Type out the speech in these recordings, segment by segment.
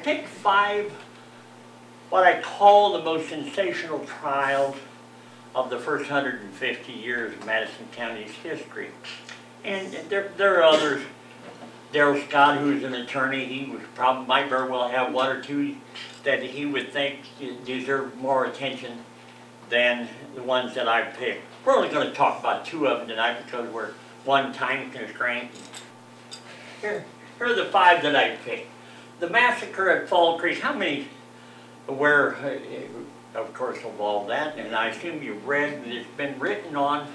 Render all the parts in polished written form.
picked 5 what I call the most sensational trials of the first 150 years of Madison County's history. And there are others. Darrell Scott, who's an attorney, he might very well have 1 or 2 that he would think deserve more attention than the ones that I picked. We're only going to talk about 2 of them tonight because we're one time constraint. Here are the 5 that I picked. The massacre at Fall Creek. How many aware, of course, of all that? And I assume you've read, and it's been written on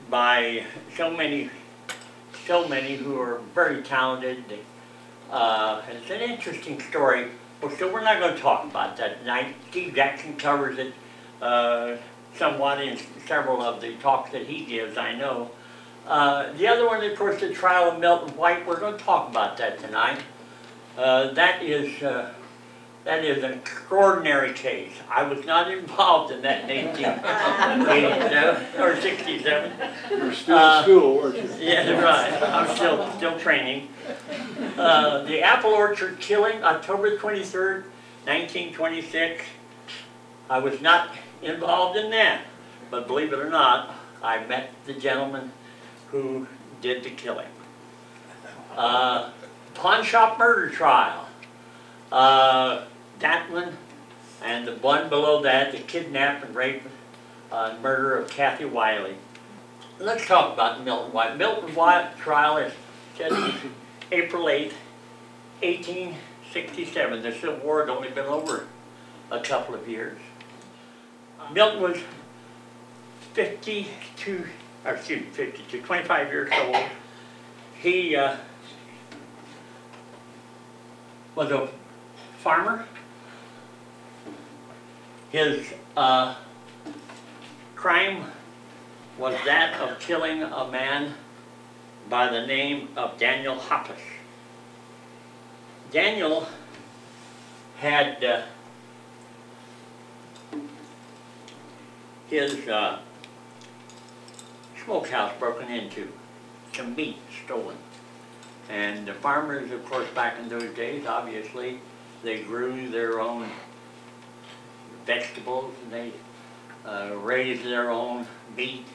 by so many who are very talented. It's an interesting story. Well, so we're not going to talk about that tonight. Steve Jackson covers it somewhat in several of the talks that he gives, I know. The other one, of course, the trial of Milton White. We're going to talk about that tonight. That is an extraordinary case. I was not involved in that in 1887 or 67. You were still in school, weren't you? Yeah, right. I'm still training. The Apple Orchard killing, October 23rd, 1926. I was not involved in that, but believe it or not, I met the gentleman who did the killing. Pawn shop murder trial. That one, and the one below that, the kidnap and rape and murder of Kathy Wiley. Let's talk about Milton White. Milton White trial is scheduled April 8th, 1867. The Civil War had only been over a couple of years. Milton was 25 years old. He was a farmer. His crime was that of killing a man by the name of Daniel Hoppus. Daniel had his smokehouse broken into, some meat stolen. And the farmers, of course, back in those days, obviously, they grew their own vegetables and they raised their own meat.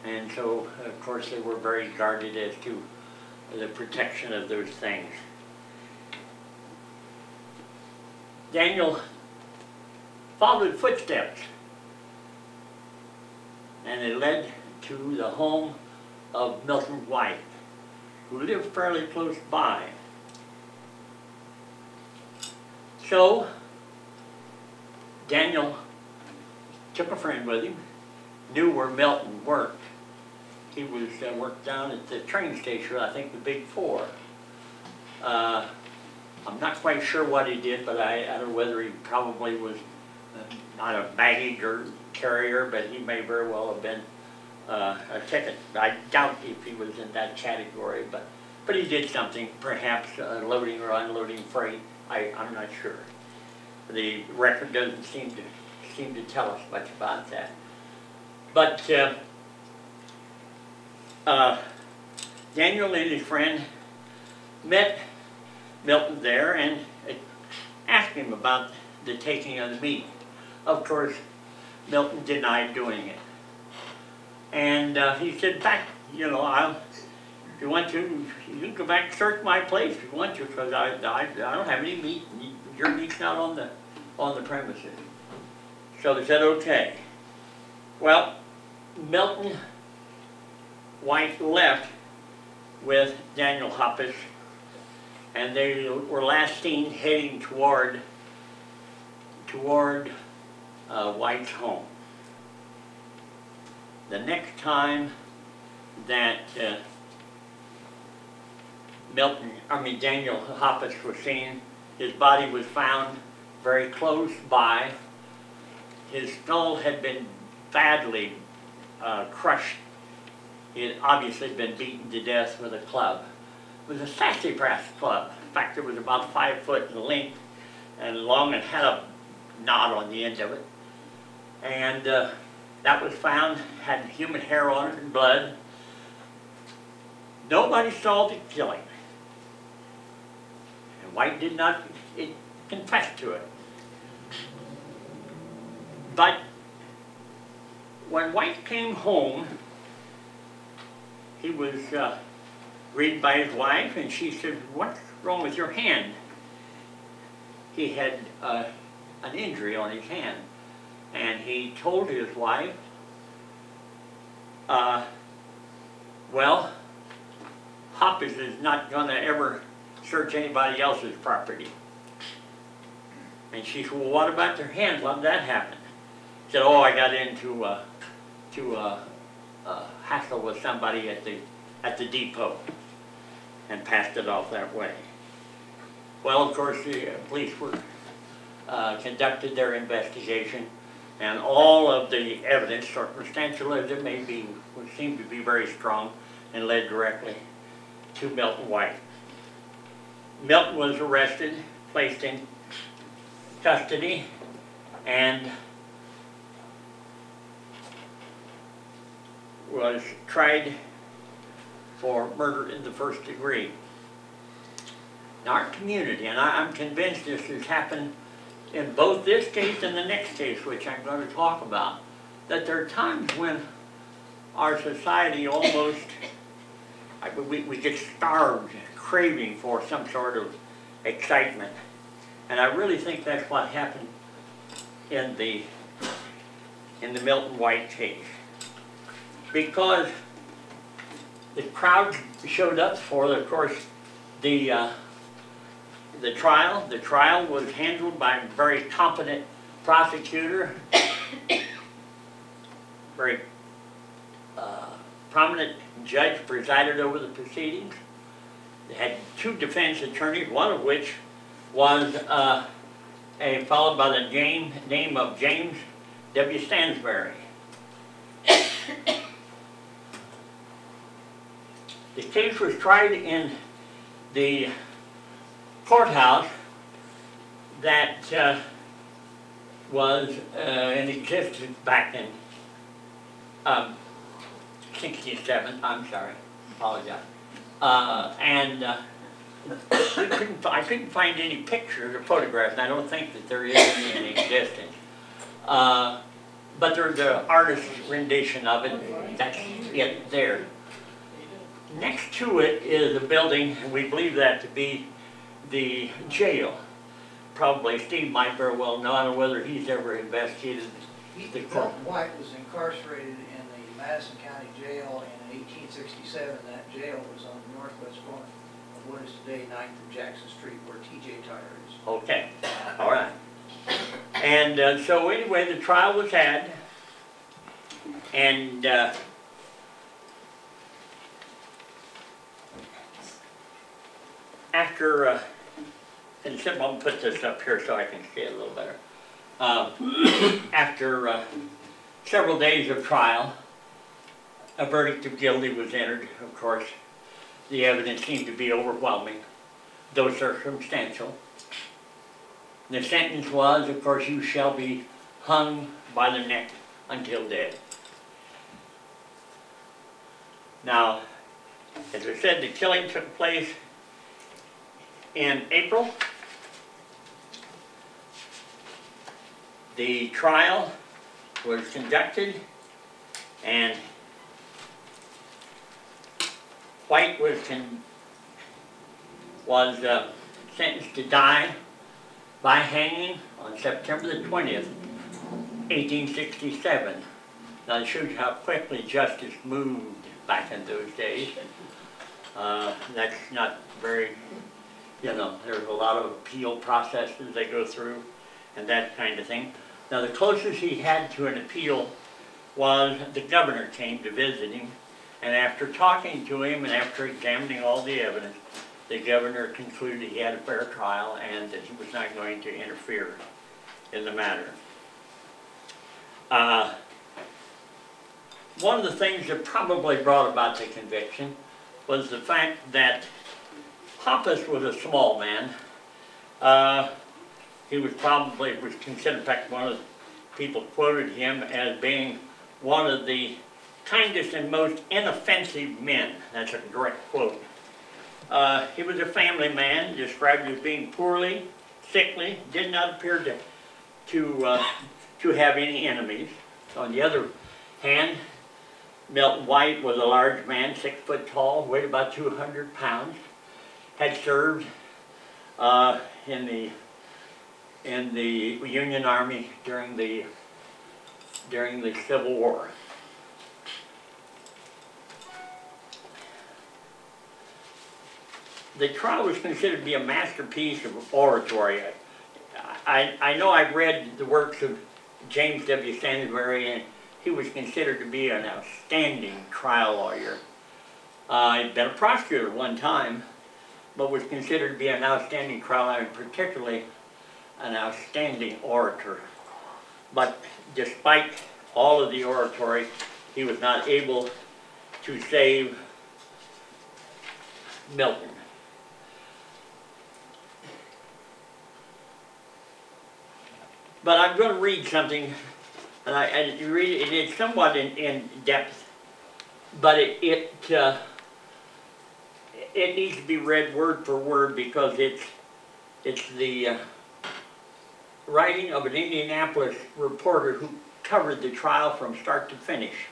And so, of course, they were very guarded as to the protection of those things. Daniel followed footsteps, and it led to the home of Milton White, who lived fairly close by. So, Daniel took a friend with him, knew where Milton worked. He was worked down at the train station, I think the Big Four. I'm not quite sure what he did, but I don't know whether he probably was not a baggage or carrier, but he may very well have been a ticket. I doubt if he was in that category, but he did something, perhaps loading or unloading freight. I'm not sure. The record doesn't seem to tell us much about that. But Daniel and his friend met Milton there and asked him about the taking of the meat. Of course, Milton denied doing it. And he said, back, you know, if you want to, you can go back and search my place if you want to, because I don't have any meat. Your meat's not on the premises. So they said, okay. Well, Milton White left with Daniel Hoppus, and they were last seen heading toward White's home. The next time that Daniel Hoppus was seen, his body was found very close by. His skull had been badly crushed. He had obviously been beaten to death with a club. It was a sassafras club. In fact, it was about 5 foot in length and long and had a knot on the end of it. And that was found, had human hair on it and blood. Nobody saw the killing. And White did not confess to it. But when White came home, he was greeted by his wife, and she said, "What's wrong with your hand?" He had an injury on his hand, and he told his wife, well, Hoppus is not going to ever search anybody else's property. And she said, "Well, what about your hand? How did that happen?" He said, "Oh, I got into hassle with somebody at the depot and passed it off that way." Well, of course, the police conducted their investigation, and all of the evidence, circumstantial as it may be, would seem to be very strong and led directly to Milton White. Milton was arrested, placed in custody, and was tried for murder in the first degree. Now, our community, and I'm convinced this has happened in both this case and the next case, which I'm going to talk about, that there are times when our society almost, we get starved, craving for some sort of excitement. And I really think that's what happened in the Milton White case. Because the crowd showed up for, of course, the trial. The trial was handled by a very competent prosecutor, very prominent judge presided over the proceedings. They had two defense attorneys, one of which was a fellow by the name of James W. Stansbury. The case was tried in the courthouse that was in existence back in 67, I'm sorry, apologize. I couldn't find any pictures or photographs, and I don't think that there is any in existence. But there's an artist's rendition of it, that's it there. Next to it is a building, and we believe that to be the jail. Probably Steve might very well know. I don't know whether he's ever investigated the court. Milton White was incarcerated in the Madison County Jail in 1867. That jail was on the northwest corner of what is today 9th and Jackson Street, where TJ Tire is. Okay, all right. And so anyway, the trial was had, and after, and I'm going to put this up here so I can see it a little better. After several days of trial, a verdict of guilty was entered. Of course, the evidence seemed to be overwhelming, though circumstantial. The sentence was, of course, "You shall be hung by the neck until dead." Now, as I said, the killing took place in April. The trial was conducted, and White was sentenced to die by hanging on September the 20th, 1867. Now it shows you how quickly justice moved back in those days. That's not very, there's a lot of appeal processes they go through and that kind of thing. Now the closest he had to an appeal was the governor came to visit him, and after talking to him and after examining all the evidence, the governor concluded he had a fair trial and that he was not going to interfere in the matter. One of the things that probably brought about the conviction was the fact that Hoppus was a small man. He was considered, in fact, one of the people quoted him as being one of the kindest and most inoffensive men. That's a direct quote. He was a family man, described as being poorly, sickly, did not appear to have any enemies. On the other hand, Milton White was a large man, 6 foot tall, weighed about 200 pounds, had served in the Union Army during the Civil War. The trial was considered to be a masterpiece of oratory. I know I've read the works of James W. Stansbury, and he was considered to be an outstanding trial lawyer. He'd been a prosecutor one time, but was considered to be an outstanding trial lawyer, and particularly an outstanding orator. But despite all of the oratory, he was not able to save Milton. But I'm going to read something, and it's somewhat in depth, but it needs to be read word for word because it's the writing of an Indianapolis reporter who covered the trial from start to finish.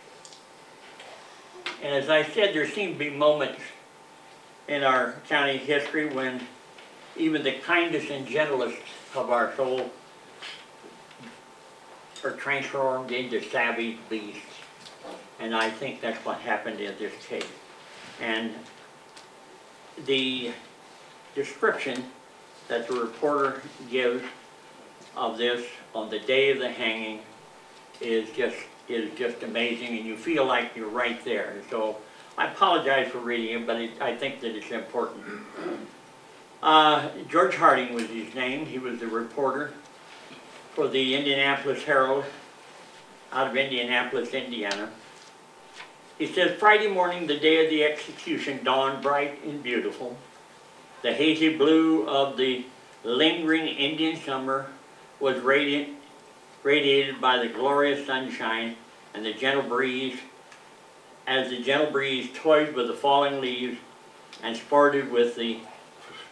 And as I said, there seem to be moments in our county history when even the kindest and gentlest of our soul are transformed into savage beasts. And I think that's what happened in this case. And the description that the reporter gives of this on the day of the hanging is just amazing, and you feel like you're right there. So I apologize for reading it, but I think that it's important. George Harding was his name. He was the reporter for the Indianapolis Herald out of Indianapolis, Indiana. He says, Friday morning, the day of the execution, dawned bright and beautiful. The hazy blue of the lingering Indian summer was radiated by the glorious sunshine and the gentle breeze, as the gentle breeze toyed with the falling leaves and sported with the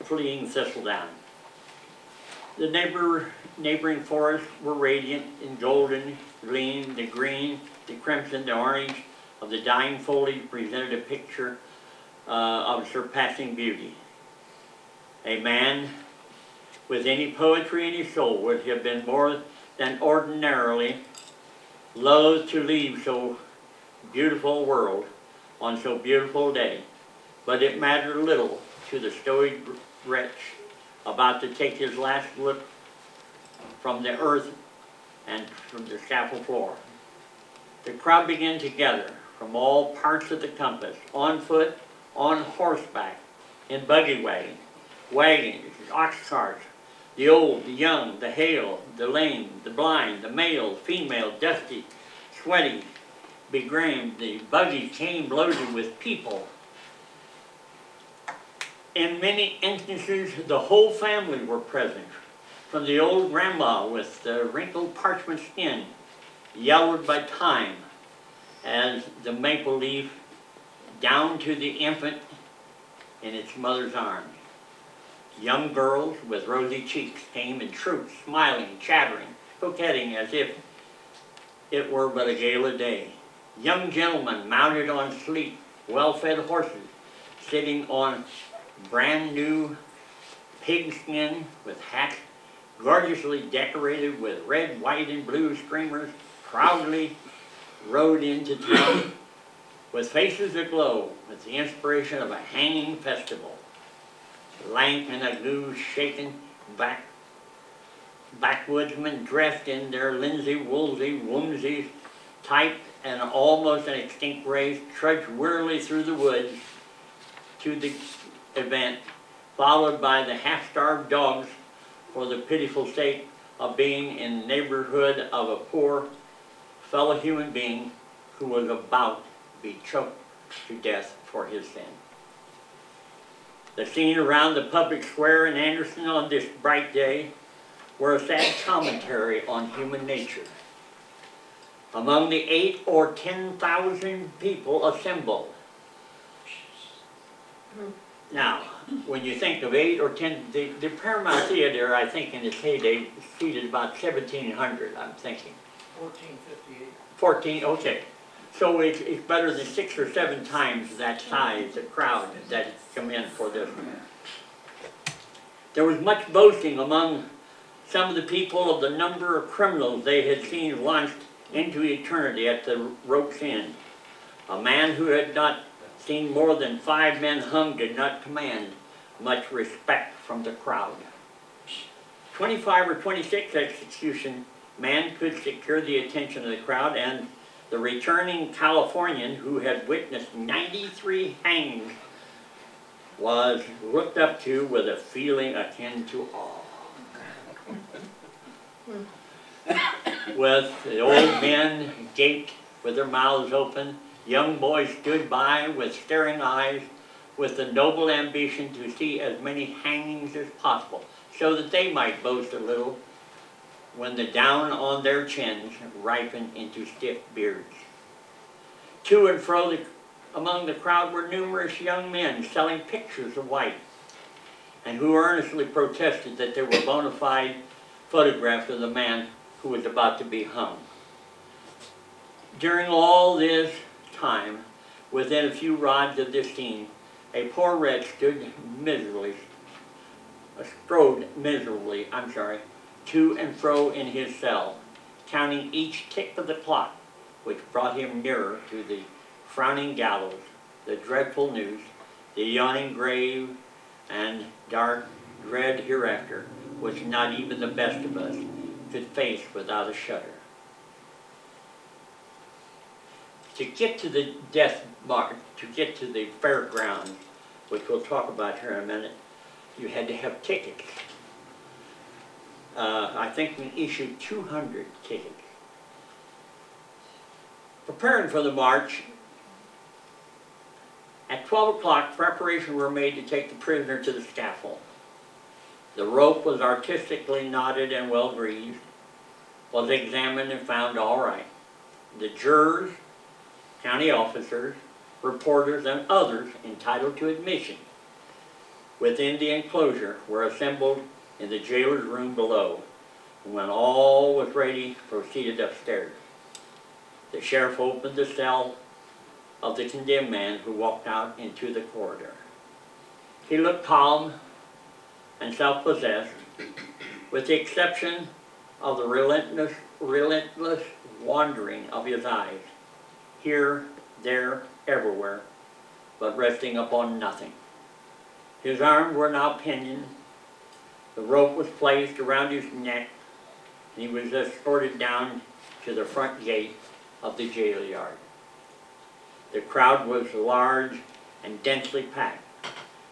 fleeing thistledown. The neighboring forests were radiant in golden gleam. The green, the crimson, the orange of the dying foliage presented a picture of surpassing beauty. A man with any poetry in his soul would have been more than ordinarily loath to leave so beautiful a world on so beautiful a day, but it mattered little to the stoic wretch about to take his last look from the earth and from the scaffold floor. The crowd began to gather from all parts of the compass, on foot, on horseback, in buggy wagons, ox carts, the old, the young, the hale, the lame, the blind, the male, female, dusty, sweaty, begrimed. The buggies came loaded with people. In many instances, the whole family were present, from the old grandma with the wrinkled parchment skin, yellowed by time as the maple leaf, down to the infant in its mother's arms. Young girls with rosy cheeks came in troops, smiling, chattering, coquetting as if it were but a gala day. Young gentlemen mounted on sleek, well-fed horses, sitting on brand new pigskin with hats gorgeously decorated with red, white, and blue streamers, proudly rode into town with faces aglow with the inspiration of a hanging festival. Lank and ague, shaken backwoodsmen dressed in their linsey woolsey womsies, typed and almost an extinct race, trudged wearily through the woods to the event, followed by the half-starved dogs for the pitiful sake of being in the neighborhood of a poor fellow human being who was about to be choked to death for his sin. The scene around the public square in Anderson on this bright day were a sad commentary on human nature. Among the 8,000 or 10,000 people assembled. Now, when you think of 8 or 10, the Paramount Theater, I think in its heyday, seated about 1,700, I'm thinking. 1458. 14, okay. So it's better than 6 or 7 times that size, the crowd that had come in for this. There was much boasting among some of the people of the number of criminals they had seen launched into eternity at the rope's end. A man who had not seen more than 5 men hung did not command much respect from the crowd. 25 or 26 execution men could secure the attention of the crowd, and the returning Californian, who had witnessed 93 hangings, was looked up to with a feeling akin to awe. With the old men gaped with their mouths open, young boys stood by with staring eyes, with the noble ambition to see as many hangings as possible, so that they might boast a little when the down on their chins ripened into stiff beards. To and fro among the crowd were numerous young men selling pictures of White, and who earnestly protested that they were bona fide photographs of the man who was about to be hung. During all this time, within a few rods of this scene, a poor wretch strode miserably, to and fro in his cell, counting each tick of the clock, which brought him nearer to the frowning gallows, the dreadful noose, the yawning grave, and dark, dread hereafter, which not even the best of us could face without a shudder. To get to the death mark, to get to the fairgrounds, which we'll talk about here in a minute, you had to have tickets. I think we issued 200 tickets. Preparing for the march, at 12 o'clock, preparations were made to take the prisoner to the scaffold. The rope was artistically knotted and well greased, was examined and found all right. The jurors, county officers, reporters, and others entitled to admission within the enclosure were assembled in the jailer's room below, and when all was ready, proceeded upstairs. The sheriff opened the cell of the condemned man, who walked out into the corridor. He looked calm and self-possessed, with the exception of the relentless wandering of his eyes, here, there, everywhere, but resting upon nothing. His arms were now pinioned, the rope was placed around his neck, and he was escorted down to the front gate of the jail yard. The crowd was large and densely packed,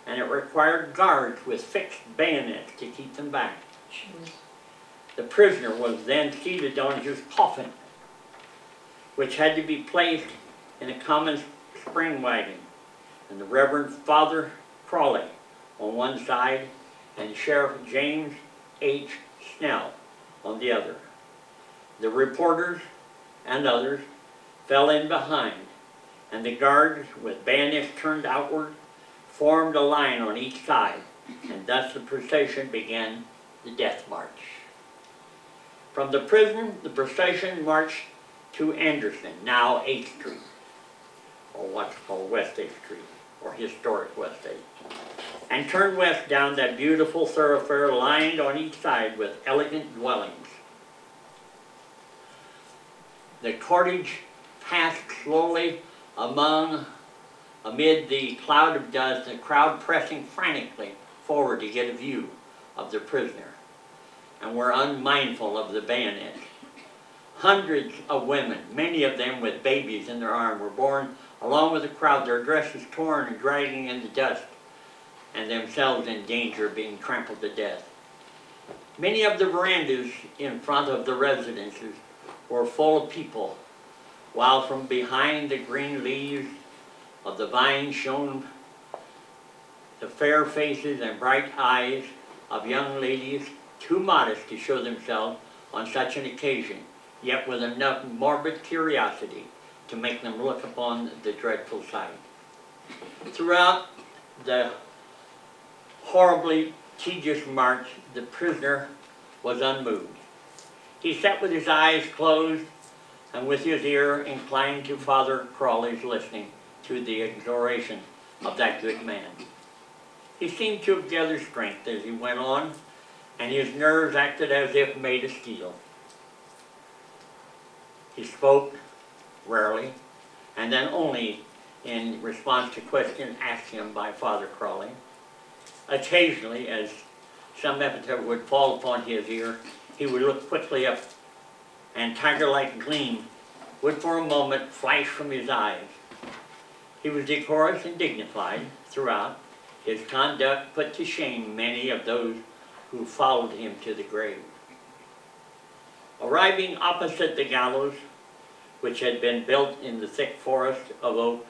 and it required guards with fixed bayonets to keep them back. The prisoner was then seated on his coffin, which had to be placed in a common spring wagon, and the Reverend Father Crawley on one side and Sheriff James H. Snell on the other. The reporters and others fell in behind, and the guards, with bayonets turned outward, formed a line on each side, and thus the procession began the death march. From the prison, the procession marched to Anderson, now 8th Street, or what's called West 8th Street, or historic West 8th, and turned west down that beautiful thoroughfare lined on each side with elegant dwellings. The cortege passed slowly amid the cloud of dust, the crowd pressing frantically forward to get a view of the prisoner, and were unmindful of the bayonet. Hundreds of women, many of them with babies in their arms, were borne along with the crowd, their dresses torn and dragging in the dust, and themselves in danger of being trampled to death. Many of the verandas in front of the residences were full of people, while from behind the green leaves of the vine shone the fair faces and bright eyes of young ladies too modest to show themselves on such an occasion, yet with enough morbid curiosity to make them look upon the dreadful sight. Throughout the horribly tedious march, the prisoner was unmoved. He sat with his eyes closed and with his ear inclined to Father Crawley's listening to the exhortation of that good man. He seemed to have gathered strength as he went on, and his nerves acted as if made of steel. He spoke rarely, and then only in response to questions asked him by Father Crawley. Occasionally, as some epithet would fall upon his ear, he would look quickly up, and tiger-like gleam would for a moment flash from his eyes. He was decorous and dignified throughout. His conduct put to shame many of those who followed him to the grave. Arriving opposite the gallows, which had been built in the thick forest of oak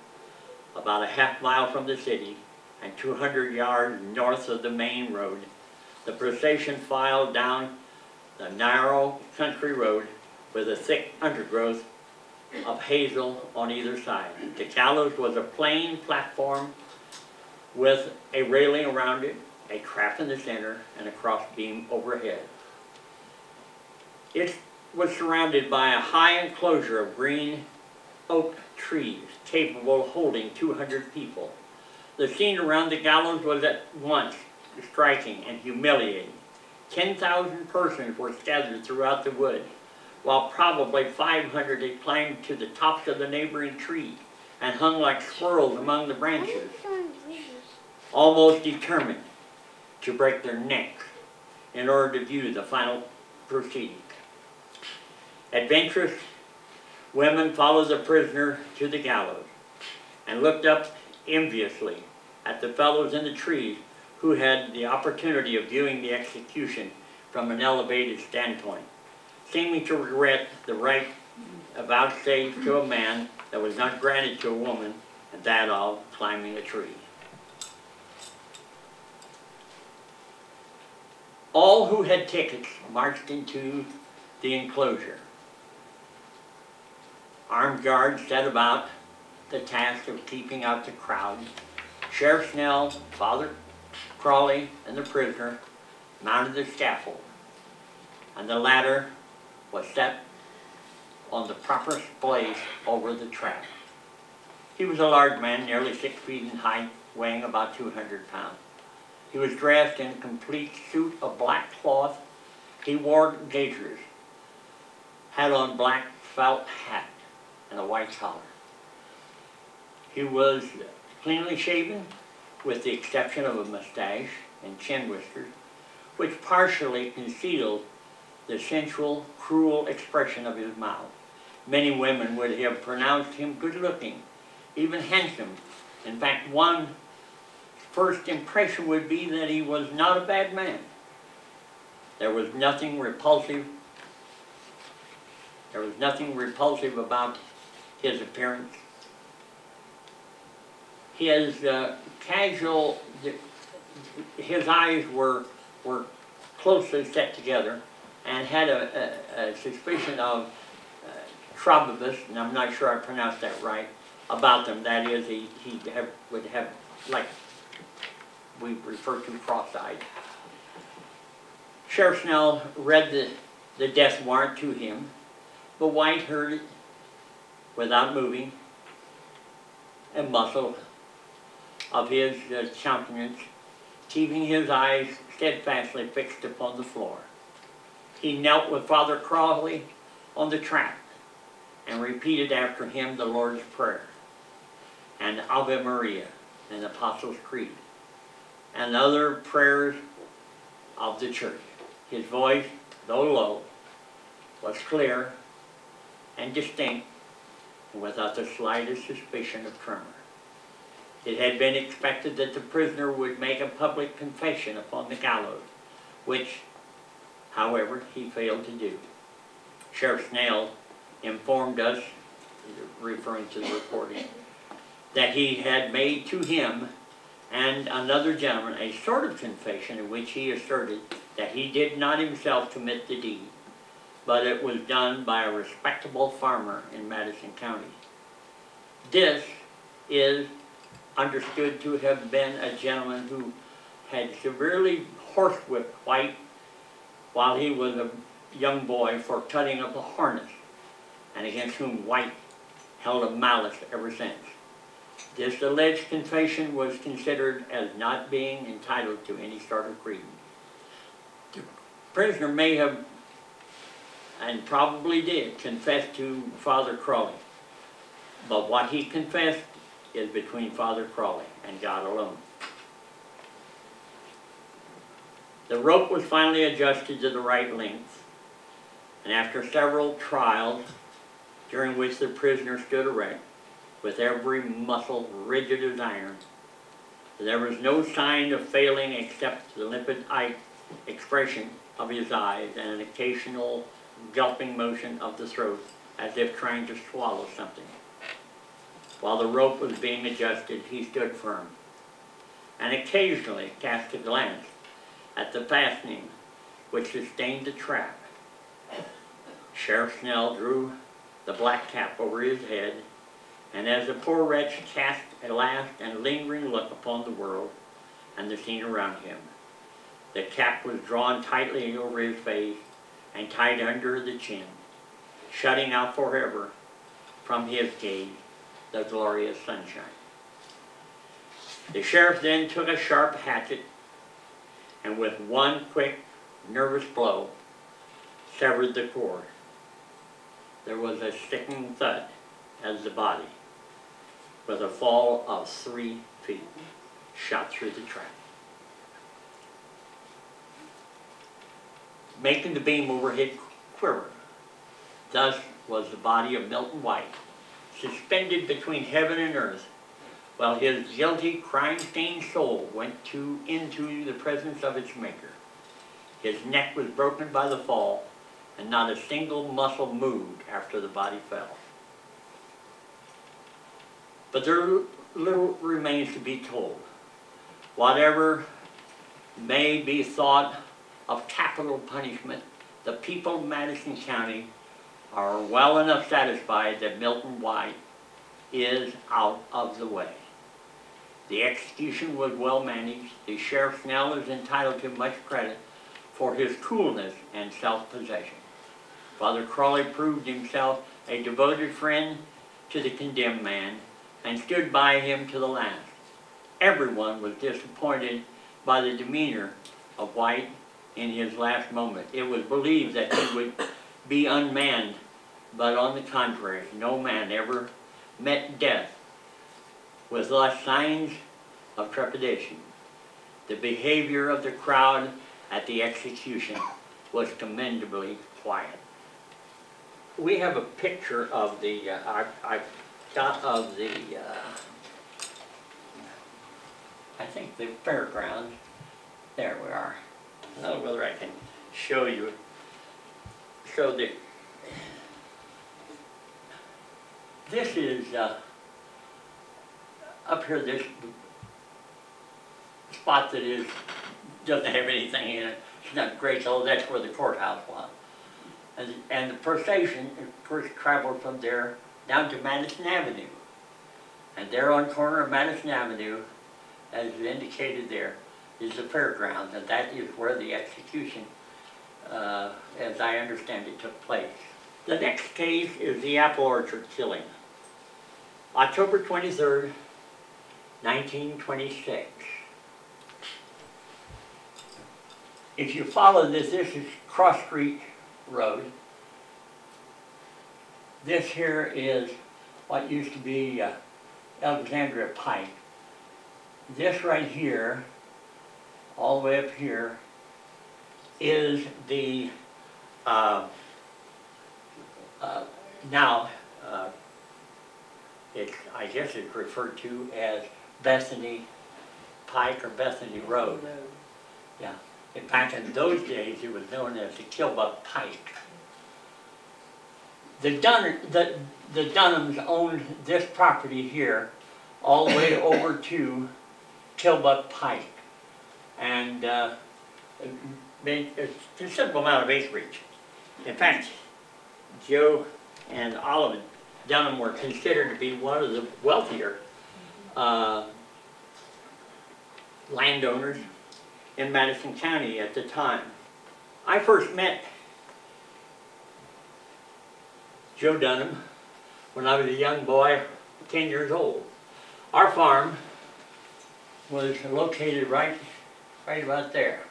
about a half-mile from the city and 200 yards north of the main road, the procession filed down the narrow country road with a thick undergrowth of hazel on either side. The gallows was a plain platform with a railing around it, a trap in the center, and a crossbeam overhead. It was surrounded by a high enclosure of green oak trees capable of holding 200 people. The scene around the gallows was at once striking and humiliating. 10,000 persons were scattered throughout the wood, while probably 500 had climbed to the tops of the neighboring trees and hung like squirrels among the branches, almost determined to break their necks in order to view the final proceeding. Adventurous women followed the prisoner to the gallows and looked up enviously at the fellows in the trees who had the opportunity of viewing the execution from an elevated standpoint, seeming to regret the right vouchsafed to a man that was not granted to a woman, and that of climbing a tree. All who had tickets marched into the enclosure. Armed guards set about the task of keeping out the crowd. Sheriff Snell, Father Crawley, and the prisoner mounted the scaffold, and the ladder was set on the proper place over the trap. He was a large man, nearly 6 feet in height, weighing about 200 pounds. He was dressed in a complete suit of black cloth. He wore gaiters, had on black felt hat, and a white collar. He was cleanly shaven, with the exception of a mustache and chin whiskers, which partially concealed the sensual, cruel expression of his mouth. Many women would have pronounced him good-looking, even handsome. In fact, one first impression would be that he was not a bad man. There was nothing repulsive about his appearance. His his eyes were closely set together and had a suspicion of Trobibus, and I'm not sure I pronounced that right, about them. That is, he would have, like we refer to, cross-eyed. Sheriff Snell read the death warrant to him, but White heard it without moving a muscle of his countenance, keeping his eyes steadfastly fixed upon the floor. He knelt with Father Crawley on the trap and repeated after him the Lord's Prayer and Ave Maria and the Apostles' Creed and other prayers of the church. His voice, though low, was clear and distinct and without the slightest suspicion of tremor. It had been expected that the prisoner would make a public confession upon the gallows, which, however, he failed to do. Sheriff Snell informed us, referring to the reporting, that he had made to him and another gentleman a sort of confession in which he asserted that he did not himself commit the deed, but it was done by a respectable farmer in Madison County. This is understood to have been a gentleman who had severely horsewhipped White while he was a young boy for cutting up a harness, and against whom White held a malice ever since. This alleged confession was considered as not being entitled to any sort of credence. The prisoner may have, and probably did, confess to Father Crawley, but what he confessed is between Father Crawley and God alone. The rope was finally adjusted to the right length, and after several trials, during which the prisoner stood erect, with every muscle rigid as iron, there was no sign of failing except the limpid expression of his eyes and an occasional gulping motion of the throat, as if trying to swallow something. While the rope was being adjusted, he stood firm, and occasionally cast a glance at the fastening which sustained the trap. Sheriff Snell drew the black cap over his head, and as the poor wretch cast a last and lingering look upon the world and the scene around him, the cap was drawn tightly over his face and tied under the chin, shutting out forever from his gaze the glorious sunshine. The sheriff then took a sharp hatchet, and with one quick, nervous blow, severed the cord. There was a sickening thud as the body, with a fall of 3 feet, shot through the trap, making the beam overhead quiver. Thus was the body of Milton White, suspended between heaven and earth, while his guilty, crime-stained soul went into the presence of its Maker. His neck was broken by the fall, and not a single muscle moved after the body fell. But there little remains to be told. Whatever may be thought of capital punishment, the people of Madison County are well enough satisfied that Milton White is out of the way. The execution was well managed. The Sheriff Snell is entitled to much credit for his coolness and self-possession. Father Crawley proved himself a devoted friend to the condemned man and stood by him to the last. Everyone was disappointed by the demeanor of White in his last moment. It was believed that he would be unmanned, but on the contrary, no man ever met death with less signs of trepidation. The behavior of the crowd at the execution was commendably quiet. We have a picture of the, I think the fairgrounds. There we are. I don't know whether I can show you. So this is up here, this spot that doesn't have anything in it. It's not great, so that's where the courthouse was. And the procession, of course, traveled from there down to Madison Avenue. And there on the corner of Madison Avenue, as indicated there, is the fairgrounds, and that is where the execution, as I understand it, took place. The next case is the apple orchard killing. October 23rd, 1926. If you follow this is Cross Street Road. This here is what used to be Alexandria Pike. This right here, all the way up here, is the I guess it's referred to as Bethany Pike or Bethany Road. Yeah. In fact, in those days, it was known as the Killbuck Pike. The Dunhams owned this property here all the way over to Killbuck Pike. And a considerable amount of acreage. In fact, Joe and Olive Dunham were considered to be one of the wealthier landowners in Madison County at the time. I first met Joe Dunham when I was a young boy, 10 years old. Our farm was located right about there,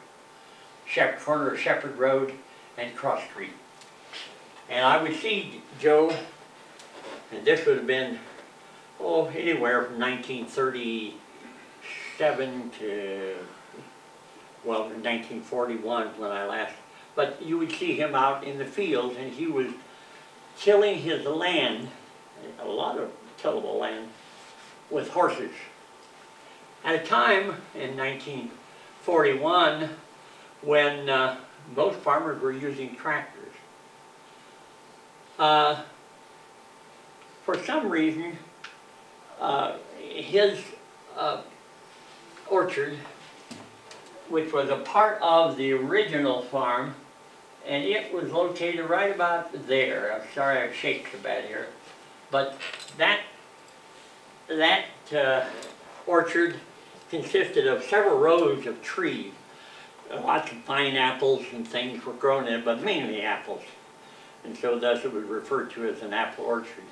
corner of Shepherd Road and Cross Street. And I would see Joe, and this would have been, anywhere from 1937 to, 1941 when I last, but you would see him out in the fields, and he was tilling his land, a lot of tillable land, with horses. At a time in 1941 when most farmers were using tractors. For some reason, his orchard, which was a part of the original farm, and it was located right about there. I'm sorry I've shaken so bad here. But that orchard consisted of several rows of trees. Lots of pineapples and things were grown in it, but mainly apples. And so thus it was referred to as an apple orchard.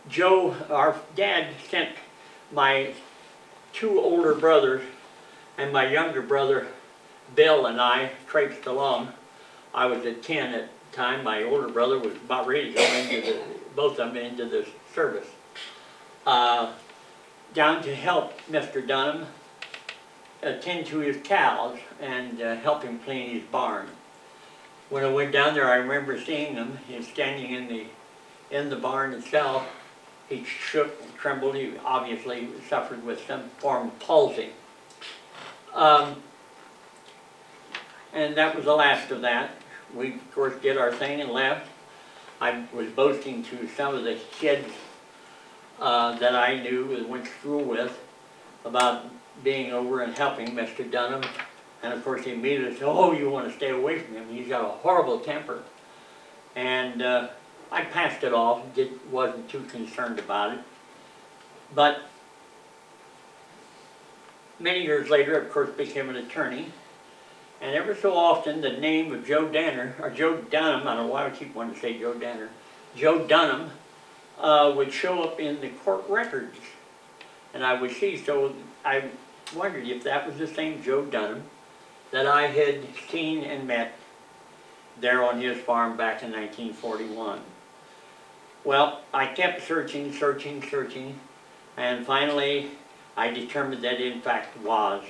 Joe, our dad, sent my two older brothers and my younger brother Bill and I traipsed along. I was at 10 at the time. My older brother was about ready to go into both of them into the service. Down to help Mr. Dunham attend to his cows and help him clean his barn. When I went down there, I remember seeing him. He was standing in the barn itself. He shook and trembled. He obviously suffered with some form of palsy. And that was the last of that. We, of course, did our thing and left. I was boasting to some of the kids that I knew and went to school with about being over and helping Mr. Dunham. And of course he immediately said, "Oh, you want to stay away from him. He's got a horrible temper." And I passed it off, wasn't too concerned about it. But many years later, of course, became an attorney. And ever so often, the name of Joe Danner, or Joe Dunham, I don't know why I keep wanting to say Joe Danner, Joe Dunham would show up in the court records. And I would see, so I wondered if that was the same Joe Dunham that I had seen and met there on his farm back in 1941. Well, I kept searching, and finally I determined that it in fact was.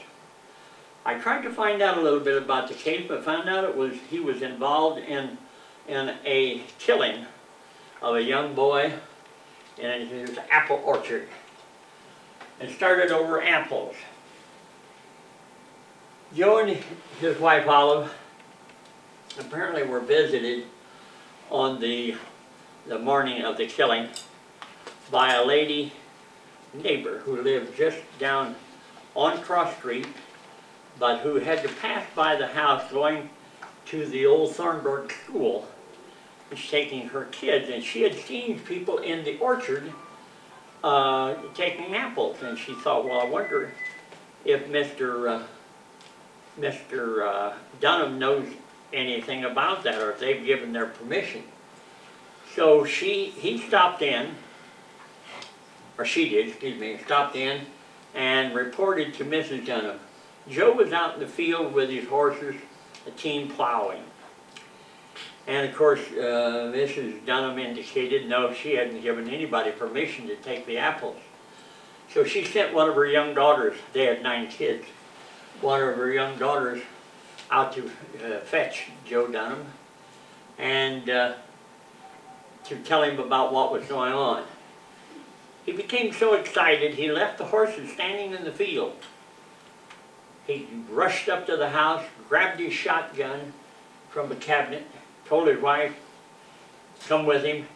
I tried to find out a little bit about the case, but found out he was involved in a killing of a young boy in his apple orchard. It started over apples. Joe and his wife Olive apparently were visited on the morning of the killing by a lady neighbor who lived just down on Cross Street, but who had to pass by the house going to the old Thornburg school, taking her kids, and she had seen people in the orchard taking apples, and she thought, well, I wonder if Mr. Dunham knows anything about that, or if they've given their permission. So he stopped in, or she did, excuse me, stopped in and reported to Mrs. Dunham. Joe was out in the field with his horses, a team plowing. And of course, Mrs. Dunham indicated no, she hadn't given anybody permission to take the apples. So she sent one of her young daughters, they had 9 kids, one of her young daughters out to fetch Joe Dunham and to tell him about what was going on. He became so excited, he left the horses standing in the field. He rushed up to the house, grabbed his shotgun from the cabinet, told his wife, come with him,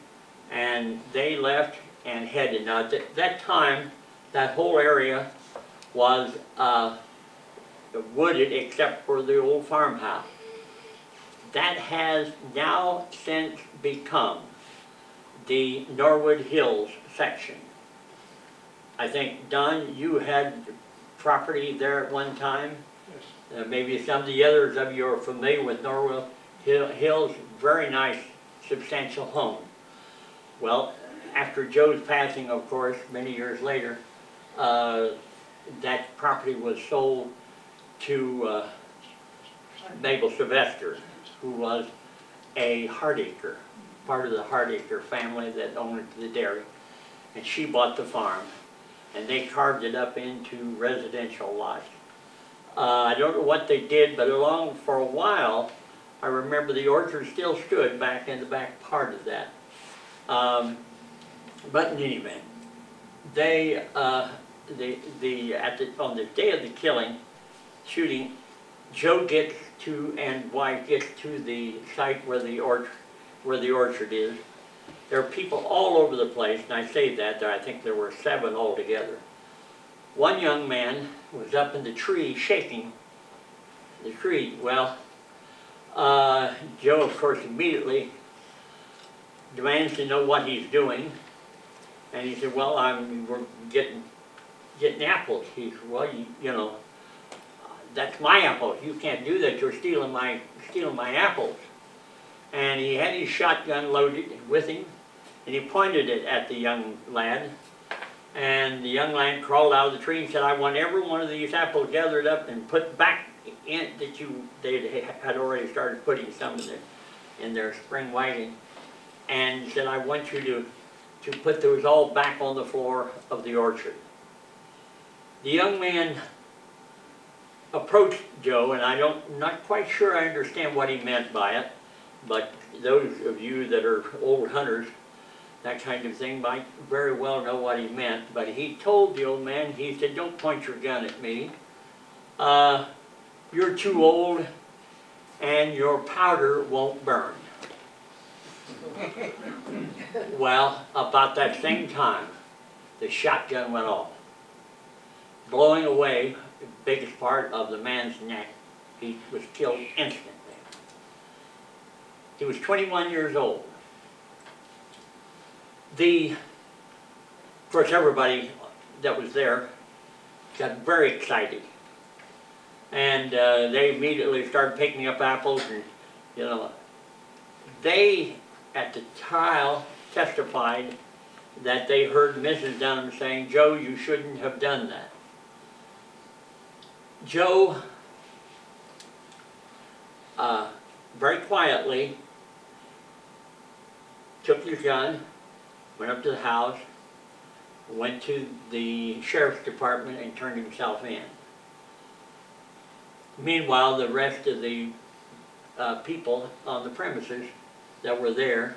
and they left and headed. Now at that time, that whole area was wooded except for the old farmhouse. That has now since become the Norwood Hills section. I think, Don, you had property there at one time. Yes. Maybe some of the others of you are familiar with Norwell Hills, very nice, substantial home. Well, after Joe's passing, of course, many years later, that property was sold to Mabel Sylvester, who was a Hardacre, part of the Hardacre family that owned the dairy. And she bought the farm, and they carved it up into residential lots. I don't know what they did, but along for a while, I remember the orchard still stood back in the back part of that. But in any event, they, on the day of the killing, shooting, Joe gets to, and wife gets to the site where the orchard is. There are people all over the place, and I say that, I think there were 7 altogether. One young man was up in the tree shaking the tree. Well, Joe, of course, immediately demands to know what he's doing. And he said, well, we're getting apples. He said, well, you know, that's my apples. You can't do that. You're stealing my apples. And he had his shotgun loaded with him, and he pointed it at the young lad. And the young lad crawled out of the tree and said, I want every one of these apples gathered up and put back in that they had already started putting some in their spring wagon. And said, I want you to put those all back on the floor of the orchard. The young man approached Joe, and I'm not quite sure I understand what he meant by it, but those of you that are old hunters, that kind of thing, might very well know what he meant. But he told the old man, he said, don't point your gun at me. You're too old, and your powder won't burn. Well, about that same time, the shotgun went off, blowing away the biggest part of the man's neck. He was killed instantly. He was 21 years old. Of course, everybody that was there got very excited. And they immediately started picking up apples, and, you know, they, at the trial, testified that they heard Mrs. Dunham saying, Joe, you shouldn't have done that. Joe, very quietly, took his gun, went up to the house, went to the sheriff's department and turned himself in. Meanwhile, the rest of the people on the premises that were there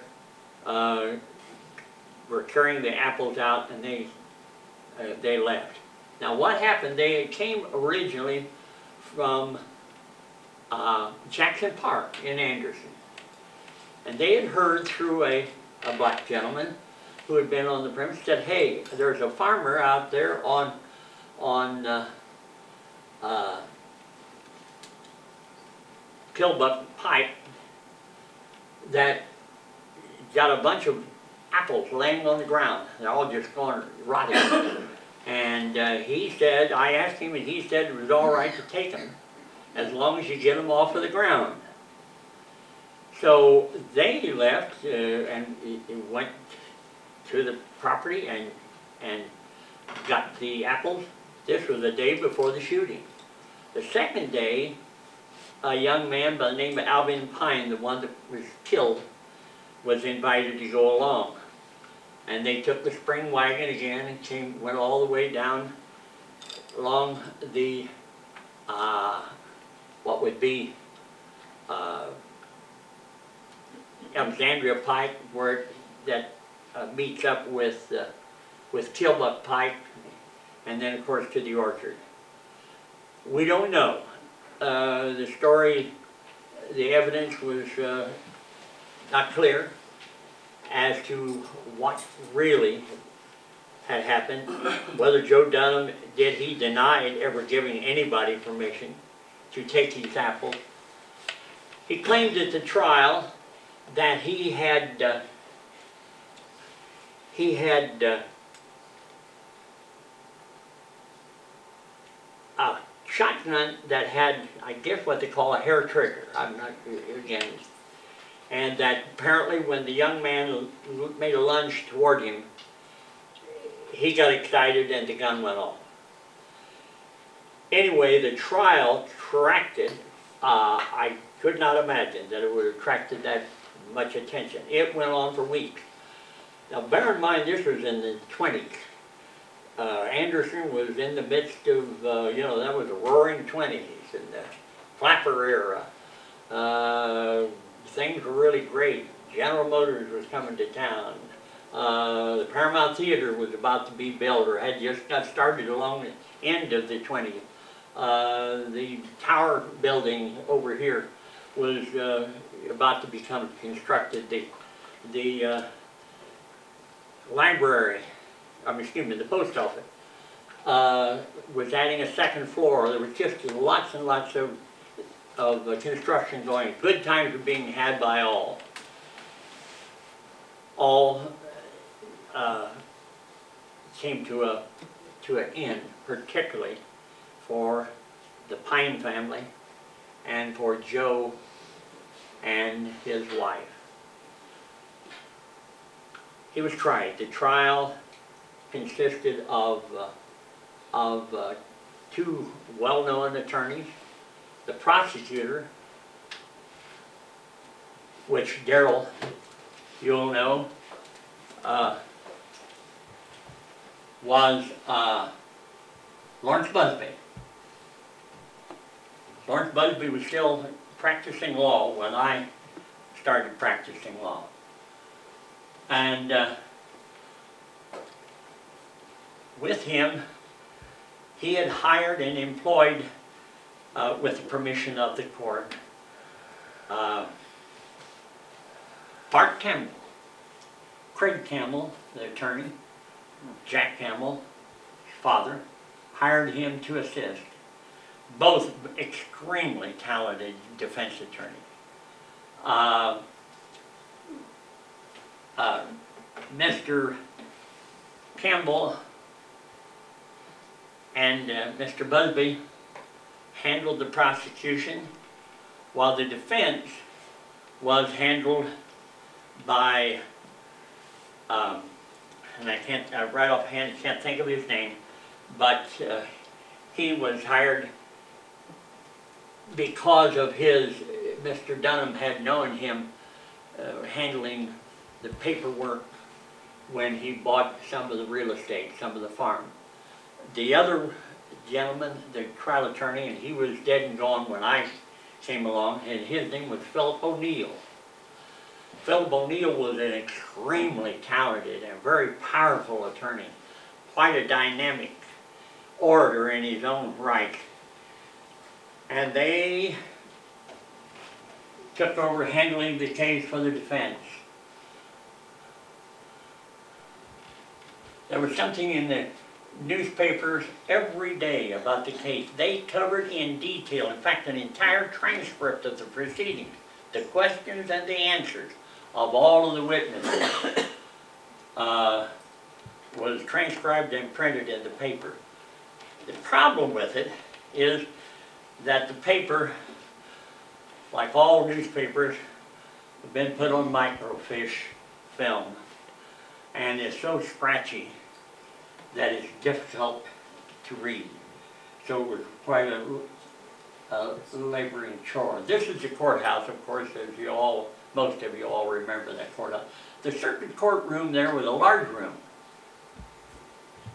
were carrying the apples out, and they left. Now what happened, they came originally from Jackson Park in Anderson. And they had heard through a black gentleman who had been on the premise, said, hey, there's a farmer out there on Killbuck Pike that got a bunch of apples laying on the ground. They're all just going rotting. And he said, I asked him, and he said it was all right to take them as long as you get them off of the ground. So they left and went to the property and got the apples. This was the day before the shooting. The second day, a young man by the name of Alvin Pine, the one that was killed, was invited to go along. And they took the spring wagon again and went all the way down along the, what would be Alexandria Pike, where that meets up with Killbuck Pike, and then of course to the orchard. We don't know. The story, the evidence was not clear as to what really had happened. Whether Joe Dunham did, he denied ever giving anybody permission to take these apples. He claimed at the trial that he had shotgun that had, I guess what they call a hair trigger. I'm not, again, and that apparently when the young man made a lunge toward him, he got excited and the gun went off. Anyway, the trial attracted, I could not imagine that it would have attracted that much attention. It went on for weeks. Now bear in mind, this was in the 20s. Anderson was in the midst of, you know, that was the roaring 20s and the flapper era. Things were really great. General Motors was coming to town. The Paramount Theater was about to be built or had just got started along the end of the 20s. The tower building over here was about to become constructed. The library, excuse me, the post office was adding a second floor. There was just lots and lots of construction going. Good times were being had by all. All came to an end, particularly for the Pine family and for Joe and his wife. He was tried. The trial consisted of two well-known attorneys, the prosecutor, which Darrell, you'll know, was Lawrence Busby. Lawrence Busby was still practicing law when I started practicing law. And with him, he had hired and employed, with the permission of the court, Bart Campbell, Craig Campbell, the attorney, Jack Campbell, his father, hired him to assist. Both extremely talented defense attorneys. Mr. Campbell and Mr. Busby handled the prosecution, while the defense was handled by, and I can't, right offhand, can't think of his name, but he was hired because of his, Mr. Dunham had known him handling the paperwork when he bought some of the real estate, some of the farm. The other gentleman, the trial attorney, and he was dead and gone when I came along, and his name was Philip O'Neill. Philip O'Neill was an extremely talented and very powerful attorney, quite a dynamic orator in his own right. And they took over handling the case for the defense. There was something in the newspapers every day about the case. They covered in detail, in fact, an entire transcript of the proceedings, the questions and the answers of all of the witnesses was transcribed and printed in the paper. The problem with it is that the paper, like all newspapers, have been put on microfiche film and is so scratchy that it's difficult to read. So it was quite a laboring chore. This is the courthouse, of course, as you all, most of you all remember that courthouse. The circuit court room there was a large room,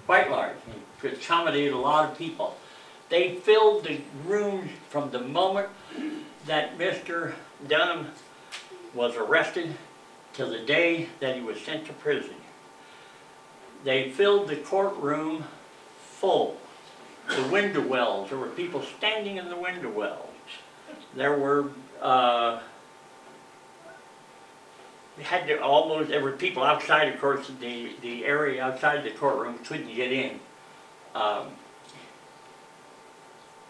quite large, and could accommodate a lot of people. They filled the rooms from the moment that Mr. Dunham was arrested till the day that he was sent to prison. They filled the courtroom full. The window wells, there were people standing in the window wells. There were, there were people outside, of course, the area outside the courtroom couldn't get in.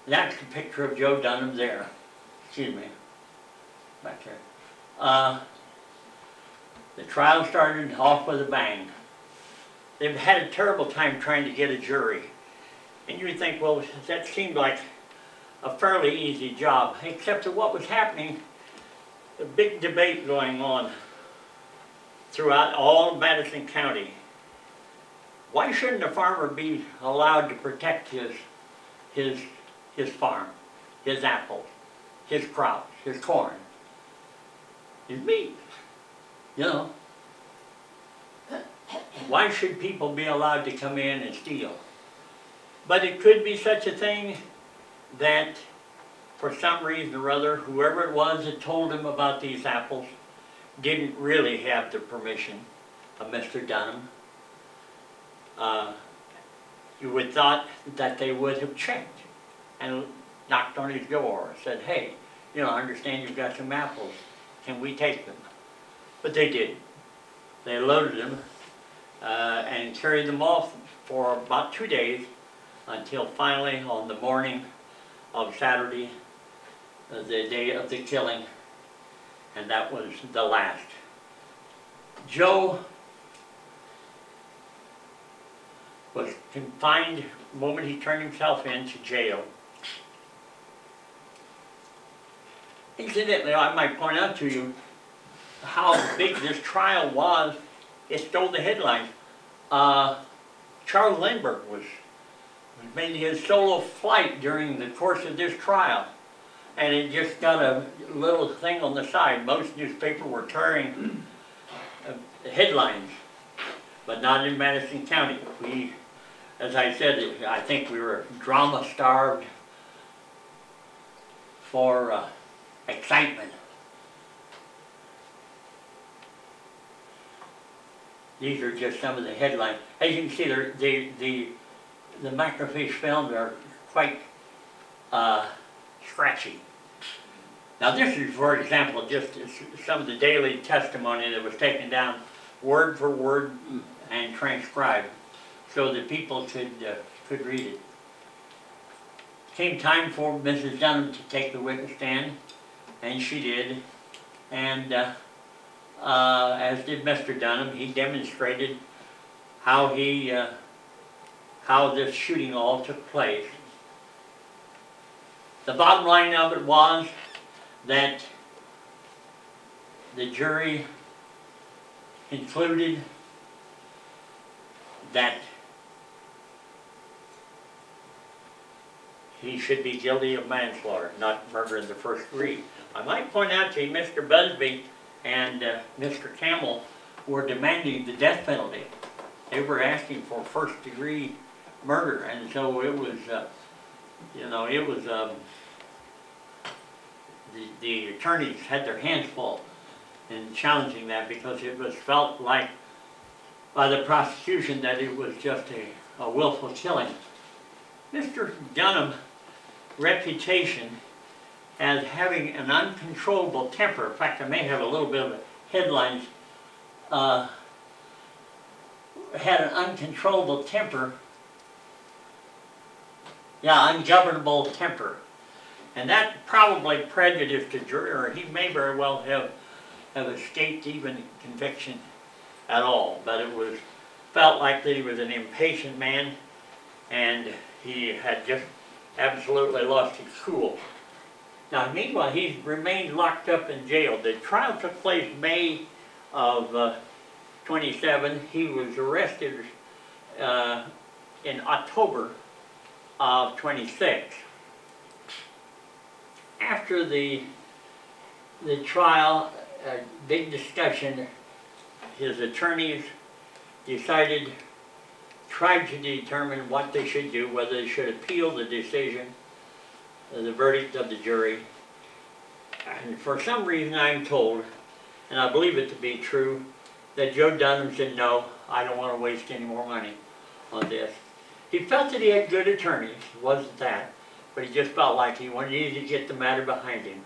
That's the picture of Joe Dunham there. Excuse me, back there. The trial started off with a bang. They've had a terrible time trying to get a jury. And you would think, well, that seemed like a fairly easy job, except that what was happening, a big debate going on throughout all of Madison County. Why shouldn't a farmer be allowed to protect his farm, his apples, his crops, his corn, his meat, you know? Why should people be allowed to come in and steal? But it could be such a thing that for some reason or other, whoever it was that told him about these apples didn't really have the permission of Mr. Dunham. You would thought that they would have checked and knocked on his door, said, hey, you know, I understand you've got some apples. Can we take them? But they didn't. They loaded them and carried them off for about 2 days until finally on the morning of Saturday, the day of the killing, and that was the last. Joe was confined the moment he turned himself into jail. Incidentally, I might point out to you how big this trial was. It stole the headlines. Charles Lindbergh made his solo flight during the course of this trial, and it just got a little thing on the side. Most newspapers were carrying headlines, but not in Madison County. We, as I said, I think we were drama-starved for excitement. These are just some of the headlines. As you can see, the microfiche films are quite scratchy. Now this is, for example, just some of the daily testimony that was taken down word for word and transcribed so that people could read it. Came time for Mrs. Dunham to take the witness stand, and she did. And as did Mr. Dunham, he demonstrated how this shooting all took place. The bottom line of it was that the jury concluded that he should be guilty of manslaughter, not murder in the first degree. I might point out to you, Mr. Busby and Mr. Campbell were demanding the death penalty. They were asking for first-degree murder, and so it was, you know, it was, the attorneys had their hands full in challenging that because it was felt like by the prosecution that it was just a willful killing. Mr. Dunham's reputation as having an uncontrollable temper, in fact I may have a little bit of headlines, had an uncontrollable temper, ungovernable temper. And that probably prejudiced the jury, or he may very well have escaped even conviction at all. But it was felt like that he was an impatient man, and he had just absolutely lost his cool. Now, meanwhile, he's remained locked up in jail. The trial took place May of 27. He was arrested in October of 26. After the trial, a big discussion, his attorneys tried to determine what they should do, whether they should appeal the decision, the verdict of the jury. And for some reason I'm told, and I believe it to be true, that Joe Dunham said, no, I don't want to waste any more money on this. He felt that he had good attorneys, it wasn't that, but he just felt like he wanted to get the matter behind him.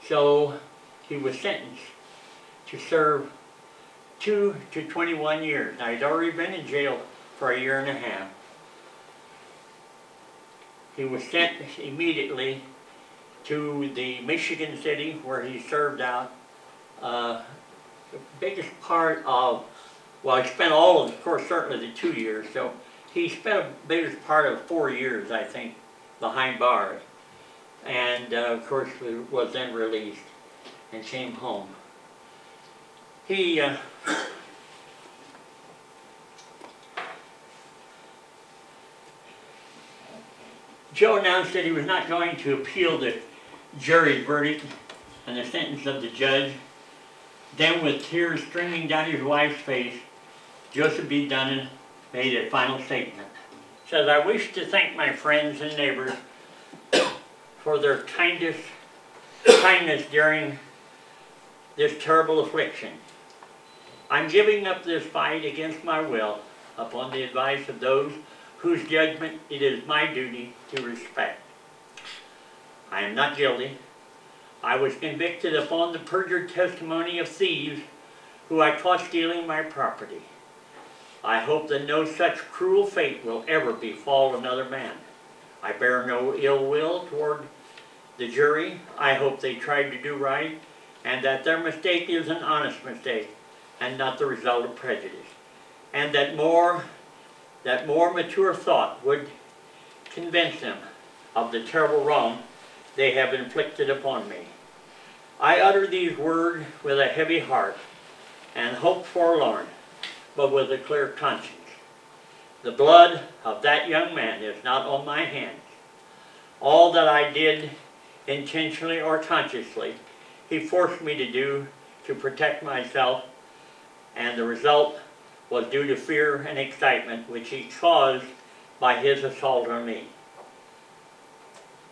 So he was sentenced to serve 2 to 21 years. Now he'd already been in jail for 1.5 years. He was sent immediately to the Michigan City where he served out the biggest part of, well, he spent all of course, certainly the 2 years, so he spent the biggest part of 4 years, I think, behind bars. and of course was then released and came home. He Joe announced that he was not going to appeal the jury's verdict and the sentence of the judge. Then, with tears streaming down his wife's face, Joseph B. Dunnan made a final statement. He says, "I wish to thank my friends and neighbors for their kindness during this terrible affliction. I'm giving up this fight against my will upon the advice of those whose judgment it is my duty to respect. I am not guilty. I was convicted upon the perjured testimony of thieves who I caught stealing my property. I hope that no such cruel fate will ever befall another man. I bear no ill will toward the jury. I hope they tried to do right, and that their mistake is an honest mistake and not the result of prejudice, and that more mature thought would convince them of the terrible wrong they have inflicted upon me. I utter these words with a heavy heart and hope forlorn, but with a clear conscience. The blood of that young man is not on my hands. All that I did, intentionally or consciously, he forced me to do to protect myself, and the result was due to fear and excitement which he caused by his assault on me.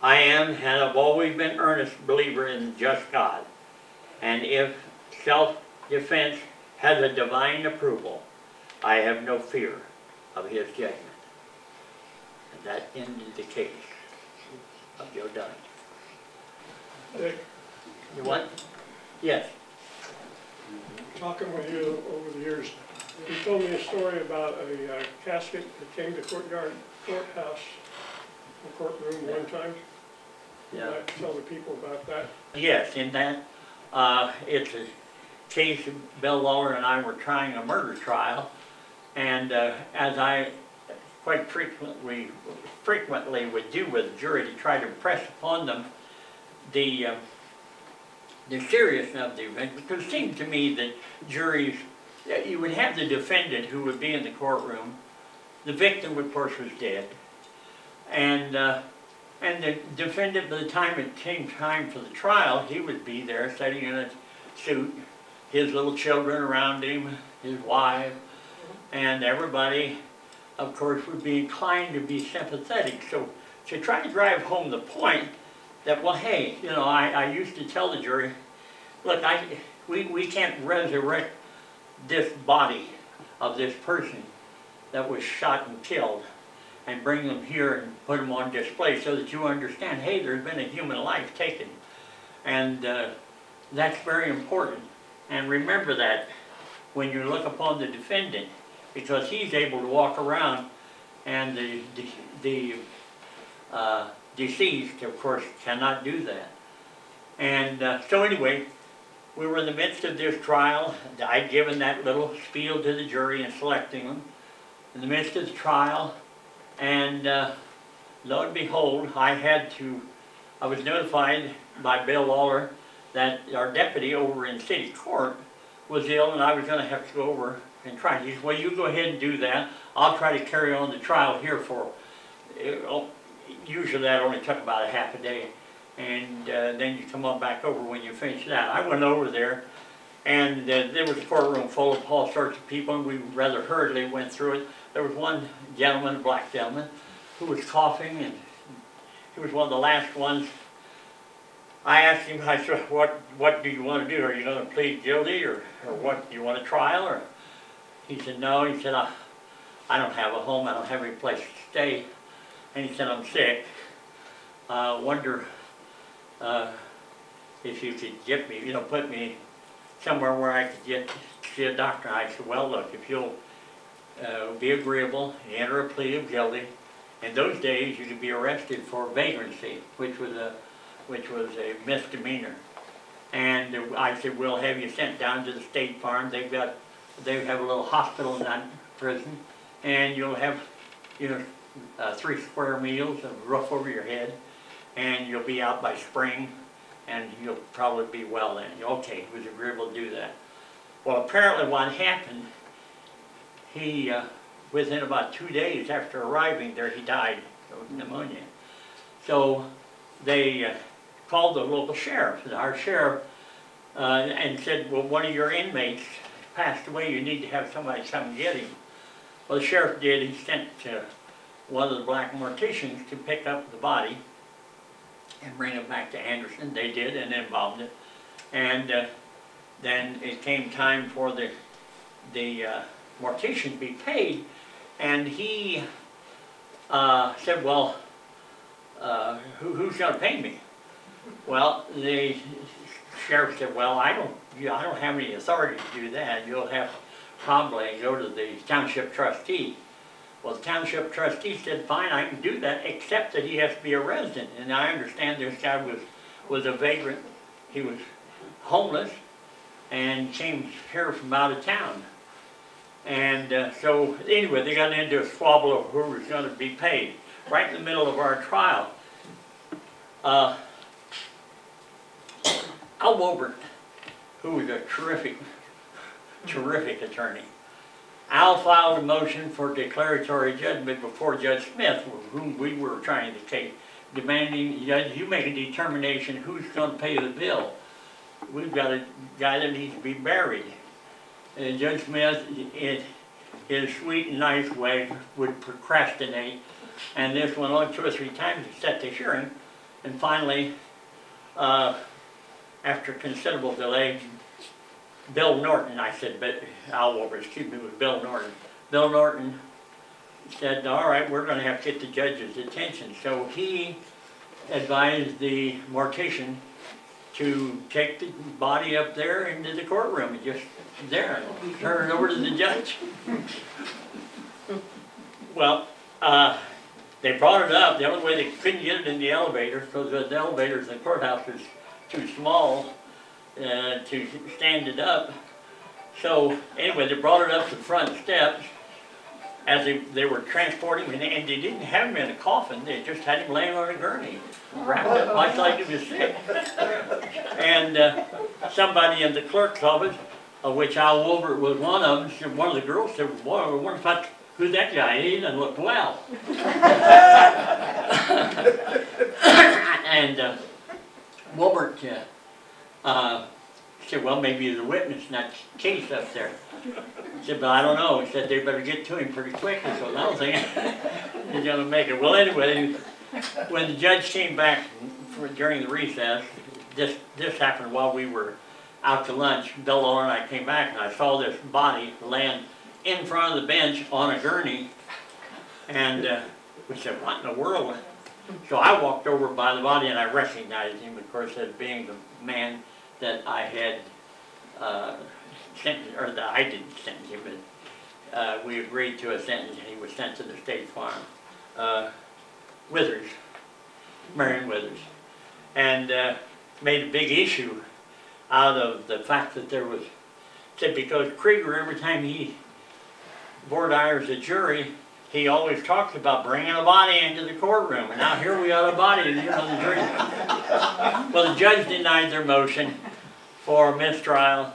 I am and have always been an earnest believer in just God, and if self-defense has a divine approval, I have no fear of his judgment." And that ended the case of Joe Dunn. Dick, You what? Yes. talking with you over the years, you told me a story about a casket that came to courthouse, the courtroom one time. Can Yeah. I tell the people about that? Yes, in that, it's a case of Bill Lawler and I were trying a murder trial, and as I quite frequently would do with the jury to try to impress upon them the seriousness of the event, because it seemed to me that juries, you would have the defendant who would be in the courtroom, the victim of course was dead, and the defendant, by the time it came time for the trial, he would be there sitting in a suit, his little children around him, his wife, and everybody, of course, would be inclined to be sympathetic. So to try to drive home the point that, well, hey, you know, I used to tell the jury, look, we can't resurrect this body of this person that was shot and killed and bring them here and put them on display so that you understand, hey, there's been a human life taken. And that's very important. And remember that when you look upon the defendant, because he's able to walk around, and the deceased, of course, cannot do that. And so anyway, we were in the midst of this trial. I'd given that little spiel to the jury in selecting them. In the midst of the trial, and lo and behold, I was notified by Bill Lawler that our deputy over in city court was ill, and I was going to have to go over and try. He said, well, you go ahead and do that. I'll try to carry on the trial here for, usually that only took about a half a day. And then you come on back over when you finish that. I went over there, and there was a courtroom full of all sorts of people, and we rather hurriedly went through it. There was one gentleman, a black gentleman, who was coughing, and he was one of the last ones. I asked him, I said, what do you want to do? Are you going to plead guilty, or what? Do you want a trial? Or he said, no. He said, I don't have a home. I don't have any place to stay. And he said, I'm sick. Wonder if you could get me, put me somewhere where I could get to see a doctor. I said, well, look, if you'll be agreeable and enter a plea of guilty, in those days you could be arrested for vagrancy, which was a misdemeanor. And I said, we'll have you sent down to the State Farm. They have a little hospital in that prison, and you'll have 3 square meals, a roof over your head, and you'll be out by spring, and you'll probably be well then. Okay, he was agreeable to do that. Well, apparently what happened, he, within about 2 days after arriving there, he died of pneumonia. So they called the local sheriff, our sheriff, and said, well, one of your inmates passed away, you need to have somebody come get him. Well, the sheriff did. He sent one of the black morticians to pick up the body and bring it back to Anderson. They did, and embalmed it. And then it came time for the mortician to be paid, and he said, well, who's going to pay me? Well, the sheriff said, well, I don't have any authority to do that. You'll have to probably go to the township trustee. Well, the township trustee said, fine, I can do that, except that he has to be a resident. And I understand this guy was a vagrant. He was homeless and came here from out of town. And so anyway, they got into a squabble of who was going to be paid. Right in the middle of our trial, Al Wobert, who was a terrific attorney, Al filed a motion for declaratory judgment before Judge Smith, whom we were trying the case, demanding, Judge, you make a determination who's going to pay the bill. We've got a guy that needs to be buried. And Judge Smith, in his sweet and nice way, would procrastinate. And this went on 2 or 3 times to set the hearing. And finally, after considerable delay, Bill Norton, I said, but Al Wobert, excuse me, it was Bill Norton. Bill Norton said, all right, we're going to have to get the judge's attention. So he advised the mortician to take the body up there into the courtroom and just there, turn it over to the judge. Well, they brought it up. The only way they couldn't get it in the elevator, because the elevators in the courthouse was too small to stand it up. So anyway, they brought it up the front steps as they were transporting him, and they didn't have him in a coffin. They just had him laying on a gurney, wrapped up much like he was sick. And somebody in the clerk's office, of which Al Wobert was one of them, said, one of the girls said, boy, I wonder if who's that guy? He doesn't look well. And Wobert said, well, maybe he's a witness in that case up there. He said, but I don't know. He said they better get to him pretty quickly, so I don't think he's going to make it. Well, anyway, when the judge came back during the recess, this happened while we were out to lunch. Bill Lohr and I came back, and I saw this body laying in front of the bench on a gurney, and we said, what in the world? So I walked over by the body, and I recognized him, of course, as being the man that I had sentenced, or that I didn't sentence him, but we agreed to a sentence, and he was sent to the State Farm. Withers, Marion Withers, and made a big issue out of the fact that there was, said because Kreegar, every time he board hires a jury, he always talks about bringing a body into the courtroom, and now here we got a body, the jury. Well, the judge denied their motion for mistrial,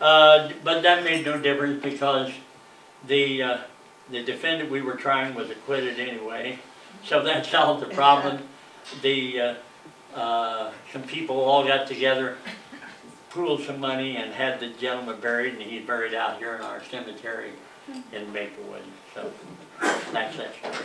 but that made no difference because the defendant we were trying was acquitted anyway, so that solved the problem. Some people all got together, pooled some money, and had the gentleman buried, and he's buried out here in our cemetery in Maplewood. So that's that story.